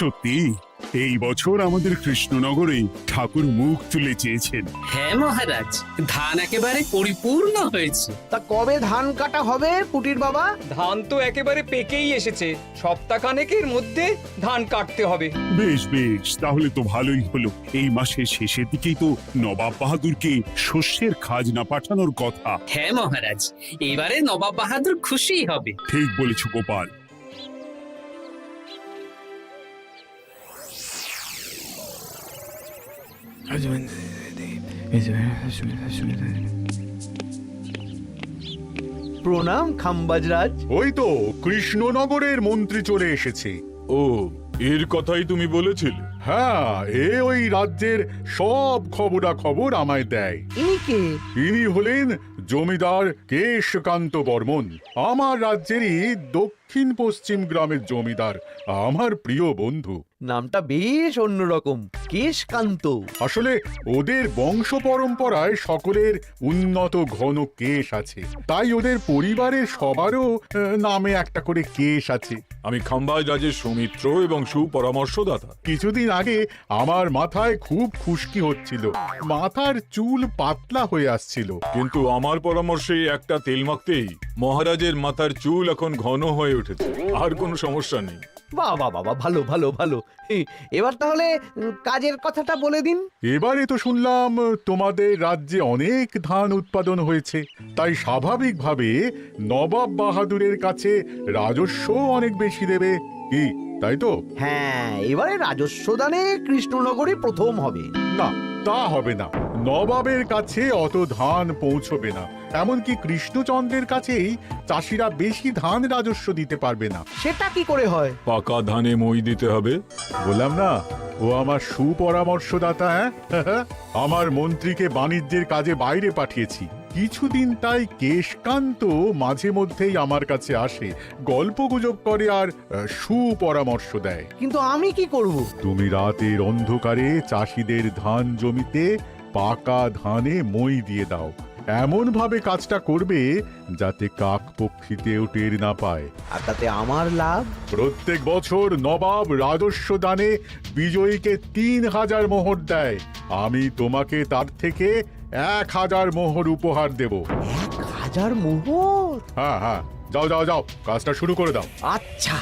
সত্যি এই বছর আমাদের কৃষ্ণনগরে ঠাকুর মুখ তুলে চেয়েছেন। হ্যাঁ মহারাজ, ধান একেবারে পরিপূর্ণ হয়েছে। তা কবে ধান কাটা হবে পুটির বাবা? ধান তো একেবারে পেকেই এসেছে, সপ্তাহখানেকের মধ্যে ধান কাটতে হবে। বেশ বেশ, তাহলে তো ভালোই হলো। এই মাসের শেষের দিকেই তো নবাব বাহাদুরকে শস্যের খাজনা পাঠানোর কথা। হ্যাঁ মহারাজ, এবারে নবাব বাহাদুর খুশি হবে। ঠিক বলেছ গোপাল। প্রণাম খাম্বাজরাজ। ওই তো কৃষ্ণনগরের মন্ত্রী চলে এসেছে। ও, এর কথাই তুমি বলেছিলে? হ্যাঁ, ওই রাজ্যের সব খবরাখবর আমায় দেয়। ইনি কে? ইনি হলেন জমিদার কেশকান্ত বর্মন, আমার রাজ্যেরই দক্ষিণ পশ্চিম গ্রামের জমিদার, আমার প্রিয় বন্ধু। নামটা বেশ অন্যরকম, কেশকান্ত। আসলে ওদের বংশ পরম্পরায় সকলের উন্নত ঘন কেশ আছে, তাই ওদের পরিবারের সবারও নামে একটা করে কেশ আছে। আমি খাম্বাজ রাজের সৌমিত্র এবং সুপরামর্শদাতা। কিছুদিন আগে আমার মাথায় খুব খুশকি হচ্ছিল, মাথার চুল পাতলা হয়ে আসছিল। কিন্তু আমার পরামর্শে একটা তেল মাখতেই মহারাজের মাথার চুল এখন ঘন হয়ে উঠেছে, আর কোনো সমস্যা নেই। বাহ বাহ বাহ, ভালো ভালো ভালো। এবার তাহলে কাজের কথাটা বলে দিন। এবারে তো শুনলাম তোমাদের রাজ্যে অনেক ধান উৎপাদন হয়েছে, তাই স্বাভাবিকভাবে নবাব বাহাদুরের কাছে রাজস্ব অনেক বেশি দেবে, কি তাই তো? হ্যাঁ, এবারে রাজস্ব দানে কৃষ্ণনগরে প্রথম হবে। না, তা হবে না। নবাবের কাছে অত ধান পৌঁছবে না, এমনকি কৃষ্ণচন্দ্রের কাছেই চাষিরা বেশি ধান রাজস্ব দিতে পারবে না। সেটা কি করে হয়? পাকা ধানে মই দিতে হবে। বললাম না, ও আমার সুপরামর্শদাতা। হ্যাঁ, আমার মন্ত্রীকে বাণিজ্যের কাজে বাইরে পাঠিয়েছি কিছুদিন, তাই কেশকান্ত মাঝে মধ্যেই আমার কাছে আসে, গল্পগুজব করে আর সুপরামর্শ দেয়। কিন্তু আমি কি করব? তুমি রাতের অন্ধকারে চাষিদের ধান জমিতে পাকা ধানে মই দিয়ে দাও, এমন ভাবে কাজটা করবে যাতে কাক পক্ষীতেও টের না পায়। আর তাতে আমার লাভ? প্রত্যেক বছর নবাব রাজস্ব দানে বিজয়ীকে 3000 মোহর দেয়, আমি তোমাকে তার থেকে 1000 মোহর উপহার দেব। 1000 মোহর? হ্যাঁ হ্যাঁ, যাও যাও যাও, কাজটা শুরু করে দাও। আচ্ছা।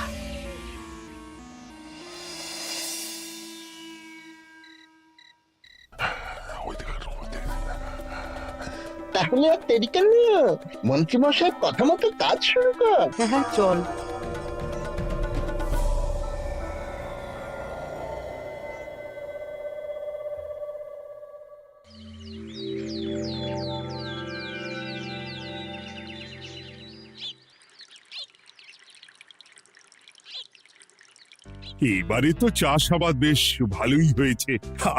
তাহলে আর দেরি কেন, মন্ত্রীমশাই কথা মতো কাজ শুরু কর। হ্যাঁ চল। এবারে তো চাষাবাদ বেশ ভালোই হয়েছে।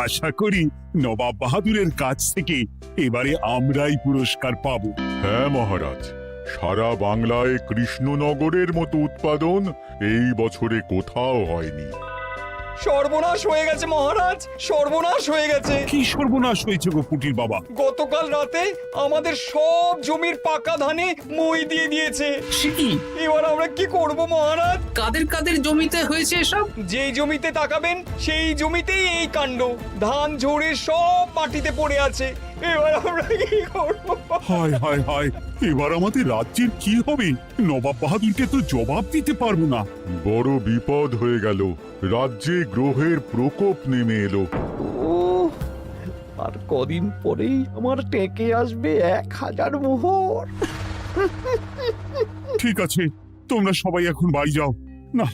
আশা করি নবাব বাহাদুরের কাছ থেকে এবারে আমরাই পুরস্কার পাবো। হ্যাঁ মহারাজ, সারা বাংলায় কৃষ্ণনগরের মতো উৎপাদন এই বছরে কোথাও হয়নি। সর্বনাশ হয়ে গেছে মহারাজ, সর্বনাশ হয়ে গেছে। কি সর্বনাশ হয়েছে গো পুটির বাবা? গতকাল রাতে আমাদের সব জমির পাকা ধানে মই দিয়ে দিয়েছে। সে কি? এবার আমরা কি করব মহারাজ? কাদের কাদের জমিতে হয়েছে এসব? যেই জমিতে তাকাবেন সেই জমিতেই এই কাণ্ড, ধান ঝরে সব মাটিতে পড়ে আছে। এবার আমরা কি করব? হায় হায় হায়, এবার আমাদের রাজ্যের কি হবে? নবাব বাহাদুরকে তো জবাব দিতে পারবো না। বড় বিপদ হয়ে গেল, রাজ্যে গ্রহের প্রকোপ নেমে এলো। ও, আর কদিন পরেই আমার টেকে আসবে 1000 মোহর। ঠিক আছে, তোমরা সবাই এখন বাড়ি যাও। না,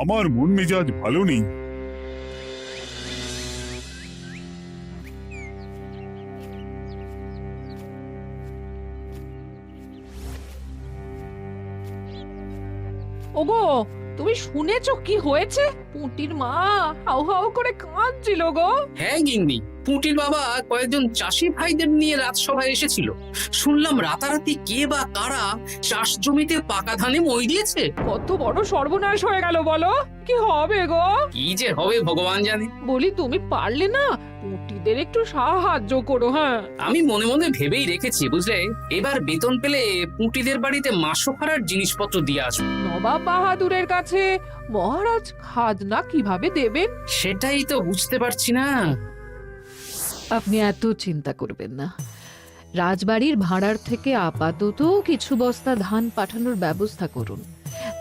আমার মন মেজাজ ভালো নেই। ওগো, তুমি শুনেছো কি হয়েছে? পুঁটির মা হাউ হাউ করে কাঁদছিল গো। হ্যাঁ গিন্নি, পুঁটির বাবা কয়েকজন চাষি ভাইদের নিয়ে রাজসভায় এসেছিল। শুনলাম রাতারাতি কে বা কারা চাষ জমিতে পাকা ধানে মই দিয়েছে। কত বড় সর্বনাশ হয়ে গেল বলো, কি হবে গো? কি যে হবে ভগবান জানে। বলি তুমি পারলে না পুঁটিদের একটু সাহায্য করো। হ্যাঁ, আমি মনে মনে ভেবেই রেখেছি বুঝলে, এবার বেতন পেলে পুঁটিদের বাড়িতে মাসোহারার জিনিসপত্র দিয়ে আসবো। নবাব বাহাদুরের কাছে মহারাজ খাজনা কিভাবে দেবেন? সেটাই তো বুঝতে পারছি না। আপনি এত চিন্তা করবেন না। রাজবাড়ির ভাড়ার থেকে আপাতত কিছু বস্তা ধান পাঠানোর ব্যবস্থা করুন।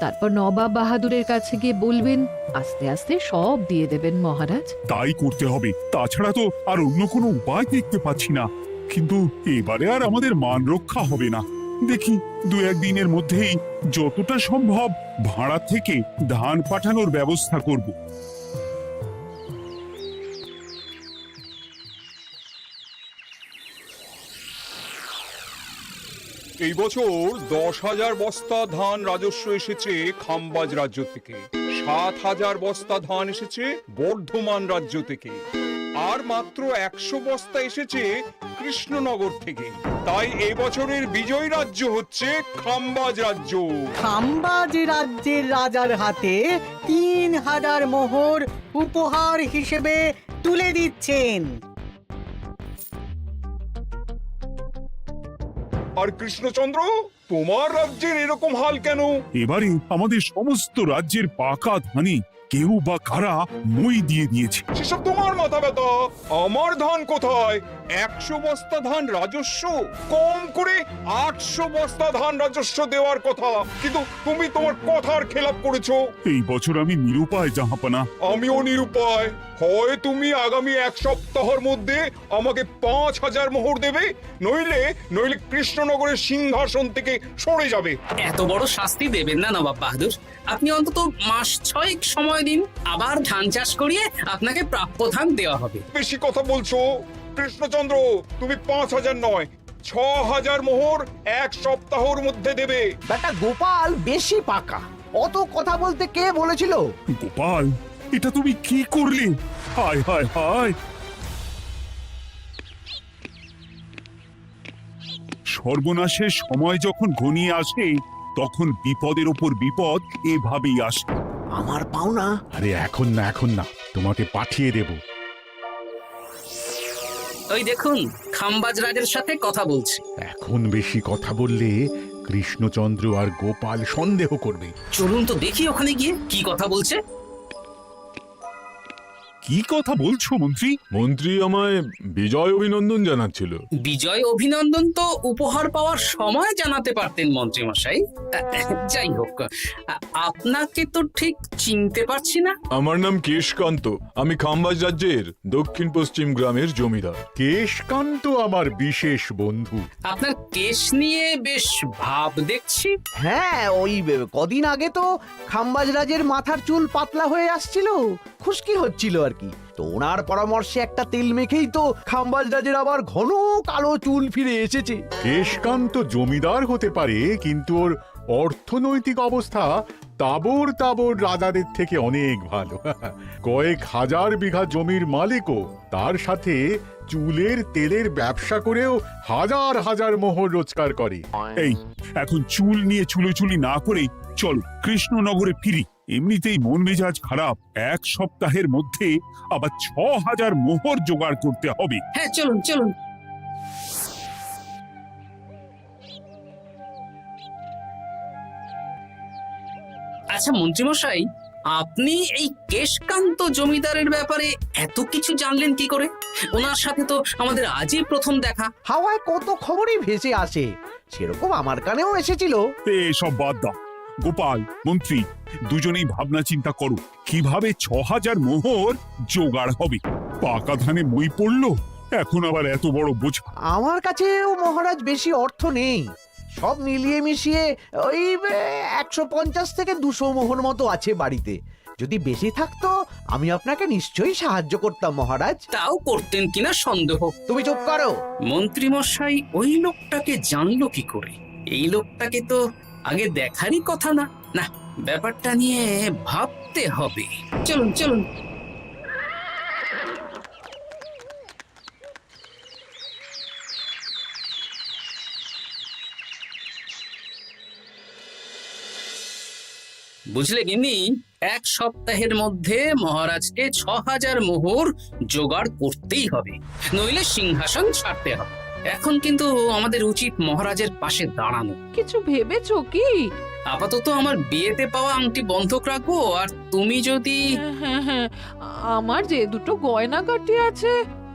তারপর নবাব বাহাদুরের কাছে গিয়ে বলবেন, আস্তে আস্তে সব দিয়ে দেবেন মহারাজ। তাই করতে হবে, তাছাড়া তো আর অন্য কোনো উপায় দেখতে পাচ্ছি না। কিন্তু এবারে আর আমাদের মান রক্ষা হবে না। দেখি 2-1 দিনের মধ্যেই যতটা সম্ভব ভাড়া থেকে ধান পাঠানোর ব্যবস্থা করব। এই বছর 10,000 বস্তা ধান রাজস্ব এসেছে খাম্বাজ রাজ্য থেকে, 7,000 বস্তা ধান এসেছে বর্ধমান রাজ্য থেকে, আর মাত্র 100 বস্তা এসেছে কৃষ্ণনগর থেকে। তাই এই বছরের বিজয়ী রাজ্য হচ্ছে খাম্বাজ রাজ্য। খাম্বাজ রাজ্যের রাজার হাতে 3,000 মোহর উপহার হিসেবে তুলে দিচ্ছেন। আর কৃষ্ণচন্দ্র, তোমার রাজ্যের এরকম হাল কেন? এবারে আমাদের সমস্ত রাজ্যের পাকা ধানে কেউ বা কারা মই দিয়ে দিয়েছে। সেসব তোমার মাথা ব্যথা, আমার ধান কোথায়? 100 বস্তা ধান রাজস্ব, কম করে 800 বস্তা ধান রাজস্ব দেওয়ার কথা, কিন্তু তুমি তোমার কথার খেলাপ করেছো। এই বছর আমি নিরুপায় জাহাপানা। আমিও নিরুপায়। হয় তুমি আগামী 1 সপ্তাহের মধ্যে আমাকে 5,000 মোহর দেবে, নইলে কৃষ্ণনগরের সিংহাসন থেকে সরে যাবে। এত বড় শাস্তি দেবেন না নবাব বাহাদুর। আপনি অন্তত মাস 6 সময় দিন, আবার ধান চাষ করিয়ে আপনাকে প্রাপ্য ধান দেওয়া হবে। বেশি কথা বলছো কৃষ্ণচন্দ্র, তুমি 5,000 নয় 6,000 মোহর 1 সপ্তাহের মধ্যে দেবে। বেটা গোপাল বেশি পাকা, অত কথা বলতে কে বলেছিল? গোপাল, এটা তুমি কি করলে? হায় হায় হায়! সর্বনাশের সময় যখন ঘনিয়ে আসে, তখন বিপদের ওপর বিপদ এভাবেই আসে। আমার পাওনা। আরে এখন না, তোমাকে পাঠিয়ে দেব। ওই দেখুন, খাম্বাজ রাজের সাথে কথা বলছে। এখন বেশি কথা বললে কৃষ্ণচন্দ্র আর গোপাল সন্দেহ করবে। চলুন তো দেখি ওখানে গিয়ে কি কথা বলছে। কি কথা বলছো মন্ত্রী? মন্ত্রী আমায় বিজয় অভিনন্দন জানাচ্ছিল। বিজয় অভিনন্দন তো উপহার পাওয়ার সময় জানাতে পারতেন মন্ত্রী মশাই। যাই হোক, আপনাকে তো ঠিক চিনতে পারছি না। আমার নাম কেশকান্ত, আমি খাম্বাজ রাজ্যের দক্ষিণ পশ্চিম গ্রামের জমিদার। কেশকান্ত আমার বিশেষ বন্ধু। আপনার কেশ নিয়ে বেশ ভাব দেখছি। হ্যাঁ, ওই কদিন আগে তো খাম্বাজ রাজের মাথার চুল পাতলা হয়ে আসছিল, খুশকি হচ্ছিল আর কি। তো ওনার পরামর্শে একটা তেল মেখেই তো খাম্বাজ রাজের আবার ঘন কালো চুল ফিরে এসেছে। কেশকান্ত জমিদার হতে পারে, কিন্তু ওর অর্থনৈতিক অবস্থা তাবর রাজাদের থেকে অনেক ভালো। কয়েক হাজার বিঘা জমির মালিকও, তার সাথে চুলের তেলের ব্যবসা করেও হাজার হাজার মোহর রোজগার করে। এই, এখন চুল নিয়ে চুলোচুলি না করে চলো কৃষ্ণনগরে ফিরি। এমনিতেই মন মেজাজ খারাপ, 1 সপ্তাহের মধ্যে আবার 6,000 মোহর জোগাড় করতে হবে। হ্যাঁ, চলুন চলুন। আচ্ছা মন্ত্রীমশাই, আপনি এই কেশকান্ত জমিদারের ব্যাপারে এত কিছু জানলেন কি করে? ওনার সাথে তো আমাদের আজই প্রথম দেখা। হাওয়ায় কত খবরই ভেসে আসে, সেরকম আমার কানেও এসেছিল। সব বাদ দাও। গোপাল, মন্ত্রী, দুজনেই ভাবনা চিন্তা করো কিভাবে 6,000 মোহর জোগাড় হবে। পাকা ধানে মই পড়লো, এখন আবার এত বড় বোঝা। আমার কাছেও মহারাজ বেশি অর্থ নেই, সব মিলিয়ে মিশিয়ে ওই 150 থেকে 200 মোহর মতো আছে বাড়িতে। যদি বেশি থাকতো আমি আপনাকে নিশ্চয়ই সাহায্য করতাম মহারাজ। তাও করতেন কিনা সন্দেহ। তুমি চুপ করো। মন্ত্রীমশাই ওই লোকটাকে জানলো কি করে? এই লোকটাকে তো আগে দেখারই কথা না। না, ব্যাপারটা নিয়ে ভাবতে হবে। চলুন চলুন। বুঝলে গিন্নি, 1 সপ্তাহের মধ্যে মহারাজকে 6,000 মোহর জোগাড় করতেই হবে, নইলে সিংহাসন ছাড়তে হবে। এখন কিন্তু আমাদের উচিত মহারাজের পাশে দাঁড়ানো। কিছু ভেবেছো কি? আপাতত আমার বিয়েতে পাওয়া আংটি বন্ধক রাখবো, আর তুমি যদি হ্যাঁ হ্যাঁ, আমার যে দুটো গয়নাগাটি আছে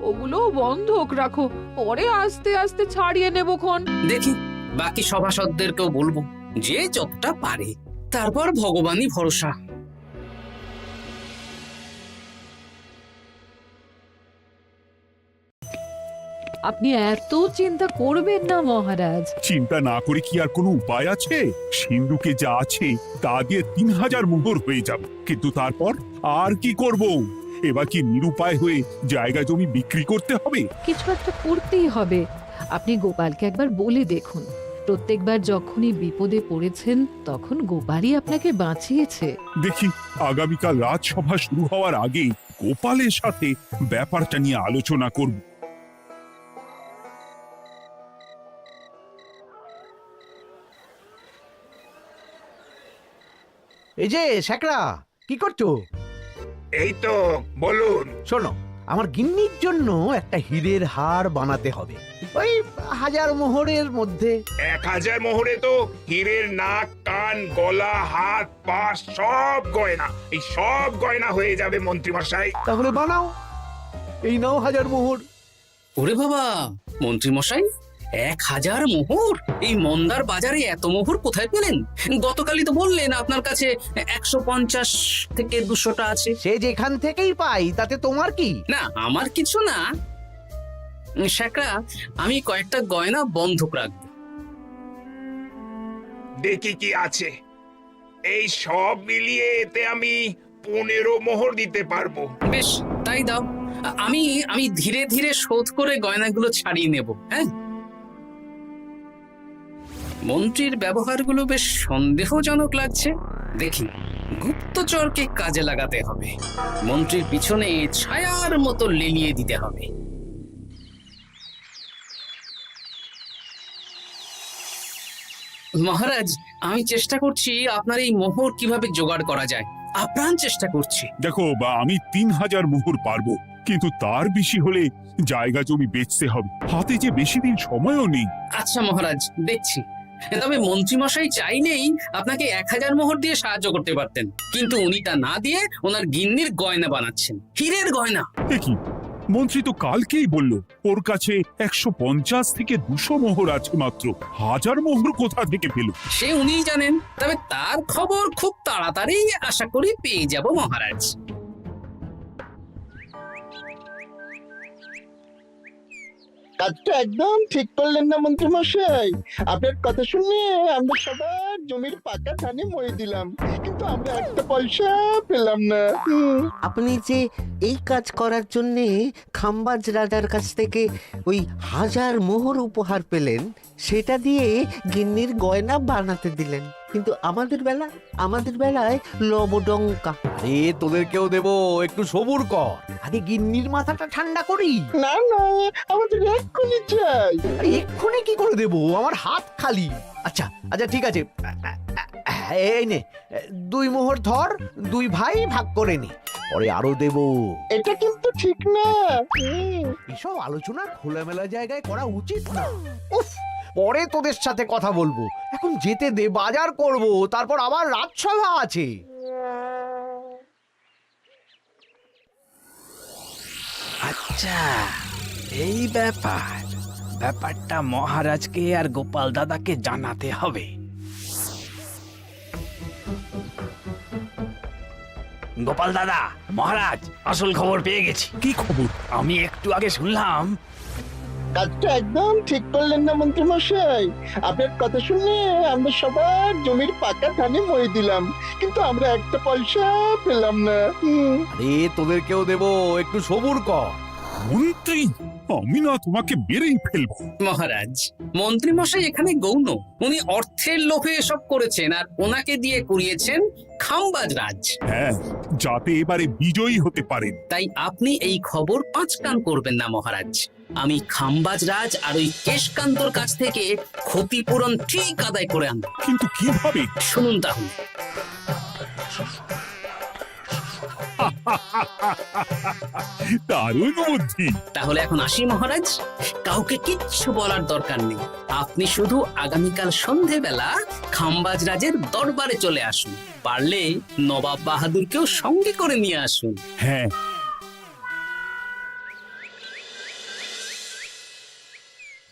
ওগুলো বন্ধক রাখো, পরে আস্তে আস্তে ছাড়িয়ে নেবক্ষণ। দেখি বাকি সভাসদদেরকেও বলবো, যে যতটা পারে, তারপর ভগবানই ভরসা। আপনি এত চিন্তা করবেন না মহারাজ। চিন্তা না করে কি আর কোনো উপায় আছে? সিন্ধুকে যা আছে তা দিয়ে 3000 মোহর হয়ে যাবে, কিন্তু তারপর আর কি করব? এবার কি নিরুপায় হয়ে জায়গা জমি বিক্রি করতে হবে? কিছু একটা করতেই হবে। আপনি গোপালকে একবার বলে দেখুন, প্রত্যেকবার যখনই বিপদে পড়েছেন তখন গোপালই আপনাকে বাঁচিয়েছে। দেখি আগামীকাল রাজসভা শুরু হওয়ার আগেই গোপালের সাথে ব্যাপারটা নিয়ে আলোচনা করব। এই যে শ্যাকরা, কি করছো? এই তো, বলুন। শোনো, আমার গিন্নির জন্য একটা হীরের হার বানাতে হবে, ওই 1000 মোহরের মধ্যে। 1000 মোহরে তো হীরের নাক, কান, গলা, হাত, পা সব গয়না, এই সব গয়না হয়ে যাবে মন্ত্রীমশাই। তাহলে বানাও, এই নাও 1000 মোহর। ওরে বাবা, মন্ত্রী মশাই, 1000 মোহর! এই মন্দার বাজারে এত মোহর কোথায় পেলেন? গতকালই তো বললেন আপনার কাছে 150 থেকে 200টা আছে। সে যেখান থেকেই পাই তাতে তোমার কি? না, আমার কিছু না। শ্যাকরা, আমি কয়েকটা গয়না বন্ধক রাখবো। দেখি কি আছে। এই সব মিলিয়ে এতে আমি 15 মোহর দিতে পারবো। বেশ, তাই দাও। আমি আমি ধীরে ধীরে শোধ করে গয়নাগুলো ছাড়িয়ে নেব। হ্যাঁ, মন্ত্রীর ব্যবহারগুলো বেশ সন্দেহজনক লাগছে। দেখি, গুপ্তচরকে কাজে লাগাতে হবে, মন্ত্রীর পিছনে ছায়ার মতো লেলিয়ে দিতে হবে। মহারাজ, আমি চেষ্টা করছি আপনার এই মোহর কিভাবে জোগাড় করা যায়, আপ্রাণ চেষ্টা করছি। দেখো, বা আমি 3000 মোহর পারবো, কিন্তু তার বেশি হলে জায়গা জমি বেচতে হবে, হাতে যে বেশি দিন সময়ও নেই। আচ্ছা মহারাজ, দেখছি। তবে মন্ত্রীমশাই চাইলেই আপনাকে 1000 মোহর দিয়ে সাহায্য করতে পারতেন, কিন্তু উনি তা না দিয়ে ওনার গিন্নির গয়না বানাচ্ছেন, হীরের গয়না। কি মন্ত্রী তো কালকেই বলল ওর কাছে 150 থেকে 200 মোহর আছে মাত্র, 1000 মোহর কোথা থেকে পেল? সে উনিই জানেন, তবে তার খবর খুব তাড়াতাড়ি আশা করি পেয়ে যাব মহারাজ। কাজটা একদম ঠিক করলেন না মন্ত্রী মশাই। আপনার কথা শুনে আমরা সবার জমির পাকা ধানে মই দিলাম, কিন্তু আমরা একটা পয়সা পেলাম না। আপনি যে এই কাজ করার জন্য খাম্বাজ রাজার কাছ থেকে ওই 1000 মোহর উপহার পেলেন, সেটা দিয়ে গিন্নির গয়না বানাতে দিলেন, কিন্তু আমাদের বেলায় লবডঙ্কা। এ তোদেরকেও দেবো, একটু সবুর কর, আগে গিন্নির মাথাটা ঠান্ডা করি। না না, আমাদের এক্ষুনি চাই। আরে এক্ষুনি কি করে দেবো, আমার হাত খালি। আচ্ছা আচ্ছা, ঠিক আছে, এই নে 2 মোহর ধর, 2 ভাই ভাগ করে নে, পরে আরো দেবো। এটা কিন্তু ঠিক না। এসব আলোচনা খোলামেলা জায়গায় করা উচিত না। উফ, পরে তোদের সাথে কথা বলবো, এখন যেতে দে, বাজার করব, তারপর আবার রাজসভা আছে। আচ্ছা, এই ব্যাপারটা মহারাজকে আর গোপাল দাদাকে জানাতে হবে। গোপাল দাদা, মহারাজ আসল খবর পেয়ে গেছি। কি খবর? আমি একটু আগে শুনলাম। কাজটা একদম ঠিক করলেন না মন্ত্রী মশাই। আপনার কথা শুনে আমরা সবার জমির পাকা ধানে মই দিলাম, কিন্তু আমরা একটা পয়সা পেলাম না। আরে তোদেরকেও দেবো, একটু সবুর কর। মন্ত্রী, আমি না তোমাকে বেরেই ফেলবো। মহারাজ, মন্ত্রী মশাই এখানে গৌণ, উনি অর্থের লোভে এসব করেছেন, আর ওনাকে দিয়ে করিয়েছেন খাম্বাজ রাজ। হ্যাঁ, যাতে এবারে বিজয়ী হতে পারেন। তাই আপনি এই খবর 5 কান করবেন না মহারাজ। আমি খাম্বাজ রাজ আর ওই কেশকান্তর কাছ থেকে ক্ষতিপূরণ ঠিক আদায় করে আনব। কিন্তু কিভাবে? শুনুন তাহলে। দারুণ বুদ্ধি। তাহলে এখন আসি মহারাজ, কাউকে কিচ্ছু বলার দরকার নেই। আপনি শুধু আগামীকাল সন্ধেবেলা খাম্বাজ রাজের দরবারে চলে আসুন। পারলে নবাব বাহাদুরকেও সঙ্গে করে নিয়ে আসুন। হ্যাঁ,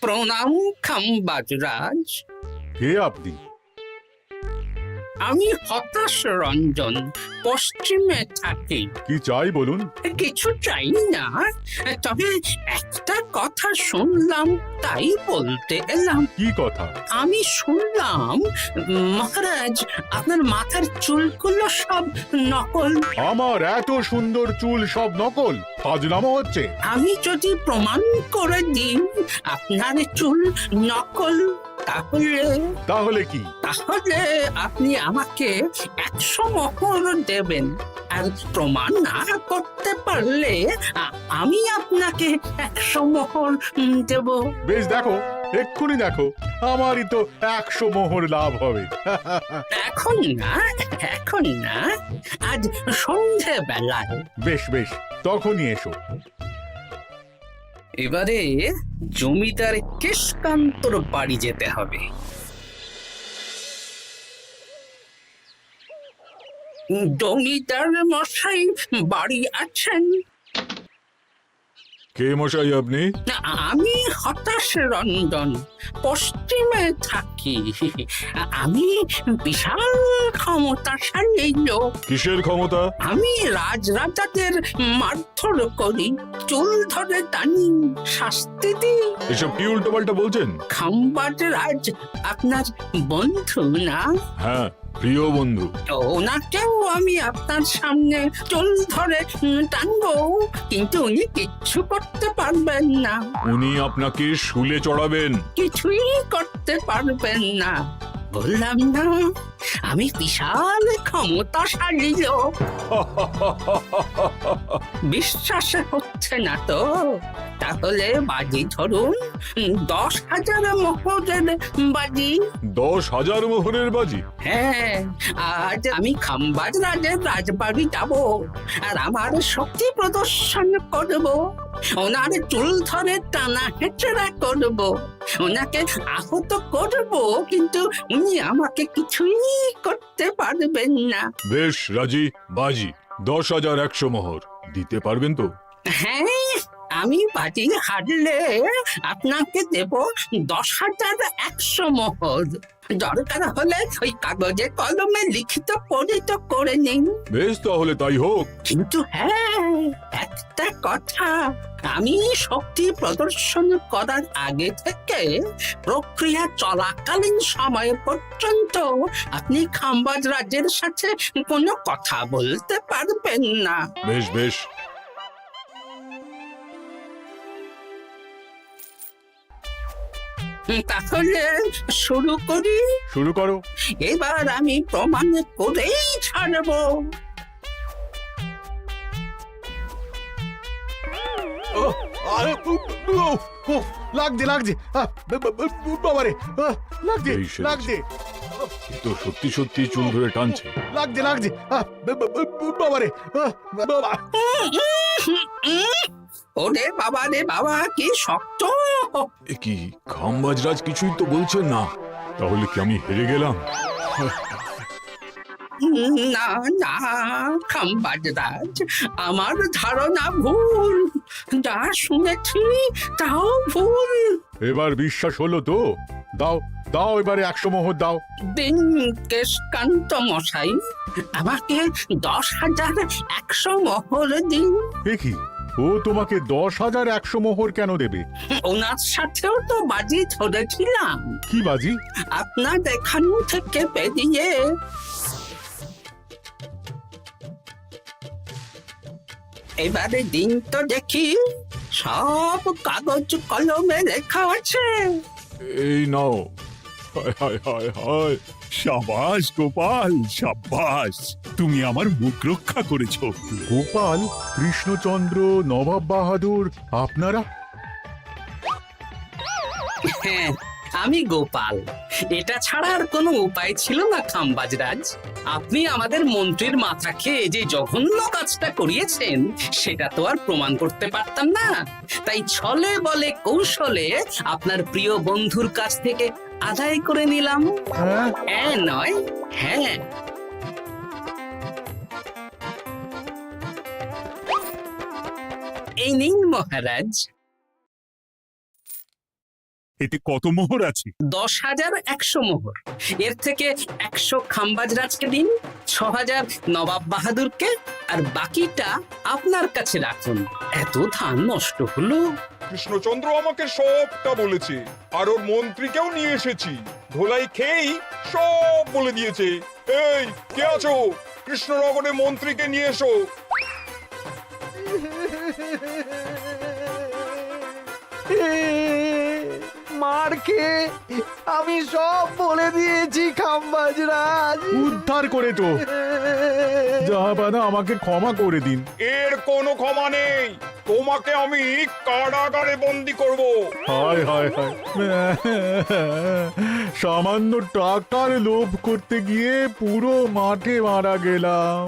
প্রণাম খাম্বাজ রাজ। কে আপনি? আমি হতাশ রঞ্জন, পশ্চিমে থাকি। কি চাই বলুন? কিছু চাই না, তবে একটা কথা শুনলাম তাই বলতে এলাম। কি কথা? আমি শুনলাম মহারাজ আপনার মাথার চুলগুলো সব নকল। আমার এত সুন্দর চুল সব নকল? ফাজলামো হচ্ছে। আমি যদি প্রমাণ করে দিই আপনার চুল নকল, তাহলে কি? তাহলে আপনি আমাকে 100 মোহর দেবেন। আর প্রমাণ না করতে পারলে আমি আপনাকে 100 মোহর দেব। বেশ, দেখো, এক্ষুনি দেখো, আমারই তো 100 মোহর লাভ হবে। এখন না, এখন না, আজ সন্ধেবেলায়। বেশ বেশ, তখনই এসো। এবারে জমিদার কেশকান্তর বাড়ি যেতে হবে। জমিদার মশাই বাড়ি আছেন? কে মশাই আপনি? আমি হতাশ রঞ্জন, পশ্চিমে থাকি। আমি বিশাল ক্ষমতাশালী লোক। কিসের ক্ষমতা? আমি রাজাদের মারধর করি, চুল ধরে টানি, শাস্তি দিই। এসব কি উল্টোপাল্টা বলছেন? খাম্বাজ রাজ আপনার বন্ধু না? হ্যাঁ, প্রিয় বন্ধু। ওনাকেও আমি আপনার সামনে চুল ধরে টানবো, কিন্তু উনি কিচ্ছু করতে পারবেন না। উনি আপনাকে শুলে চড়াবেন। কিছুই করতে পারবেন না। বললাম না, আমি বিশাল ক্ষমতাশালী লোক। বিশ্বাস হচ্ছে না তো? তাহলে বাজি ধরুন, 10,000 মোহরের বাজি। 10,000 মোহরের বাজি? হ্যাঁ, আজ আমি খাম্বাজ রাজের রাজবাড়ি যাব, আর আমার শক্তি প্রদর্শন করব। ওনার চুল ধরে টানা হেঁচড়া করব, ওনাকে আহত করব, কিন্তু উনি আমাকে কিছুই করতে পারবেন না। বেশ রাজি, বাজি 10,100 মোহর দিতে পারবেন তো? হ্যাঁ, আমি বাজি হারলে আপনাকে দেব 10,100 মোহর। দরকার হলে ওই কাগজে কলমে লিখিত পরিত করে নিন। বেশ, তাহলে তাই হোক। কিন্তু হ্যাঁ, একটা কথা, আমি শক্তি প্রদর্শন করার আগে থেকে প্রক্রিয়া চলাকালীন সময় পর্যন্ত আপনি খাম্বাজ রাজের সাথে কোনো কথা বলতে পারবেন না। বেশ বেশ। তাহলে শুরু করি। শুরু করো। এবার আমি প্রমাণ করেই ছাড়বো। লাগছে লাগছে, বাবারে, লাগছে এই সেরেছে। লাগছে, এ তো সত্যি সত্যি চুল ধরে টানছে। লাগছে লাগছে, বাবারে, বাবা। ওরে বাবা রে বাবা, কি শক্ত! এ কি, খাম্বাজরাজ কিছুই তো বলছেন না? তাহলে কি আমি হেরে গেলাম? না না খাম্বাজ রাজ, আমার ধারণা ভুল। যা শুনেছি তাও ভুল। এবার বিশ্বাস হলো তো? দাও দাও, এবারে 100 মোহর দাও। দিন কেশকান্ত মশাই, আমাকে 10,100 মোহর দিন। এ কি, ও তোমাকে 10,100 মোহর কেন দেবে? ওনার সাথেও তো বাজি ধরেছিলাম। কি বাজি? আপনার এখান থেকে বেরিয়ে এবারে দিন তো দেখি, সব কাগজ কলমে লেখা আছে। এই নাও। হায় হায় হায় হায়। সাবাস গোপাল, সাবাস, তুমি আমার মুখ রক্ষা করেছো। গোপাল, কৃষ্ণচন্দ্র, নবাব বাহাদুর, আপনারা? হ্যাঁ, আমি গোপাল। এটা ছাড়া আর কোনো উপায় ছিল না খাম্বাজরাজ। আপনি আমাদের মন্ত্রীর মাথা খেয়ে যে জঘন্য কাজটা করিয়েছেন সেটা তো আর প্রমাণ করতে পারতাম না, তাই ছলে বলে কৌশলে আপনার প্রিয় বন্ধুর কাছ থেকে আদায় করে নিলাম। হ্যাঁ নয়, হ্যাঁ। এই নিন মহারাজ। এতে কত মোহর আছে? 10,100 মোহর। এর থেকে 100 খাম্বাজরাজকে দিন, 6,000 নবাব বাহাদুরকে, আর বাকিটা আপনার কাছে রাখুন। এত ধান নষ্ট হলো। কৃষ্ণচন্দ্র আমাকে সবটা বলেছে, আর ওর মন্ত্রীকেও নিয়ে এসেছি। ধোলাই খেয়েই সব বলে দিয়েছে। এই কে আছো? কৃষ্ণনগরে মন্ত্রীকে নিয়ে এসো। মার খেয়ে আমি সব বলে দিয়েছি খাম্বাজরাজ। উদ্ধার করে তো জাহাপানা, আমাকে ক্ষমা করে দিন। এর কোনো ক্ষমা নেই। তোমাকে আমি কারাগারে বন্দি করব। হায় হায় হায়, সামান্য টাকার লোভ করতে গিয়ে পুরো মাঠে মারা গেলাম।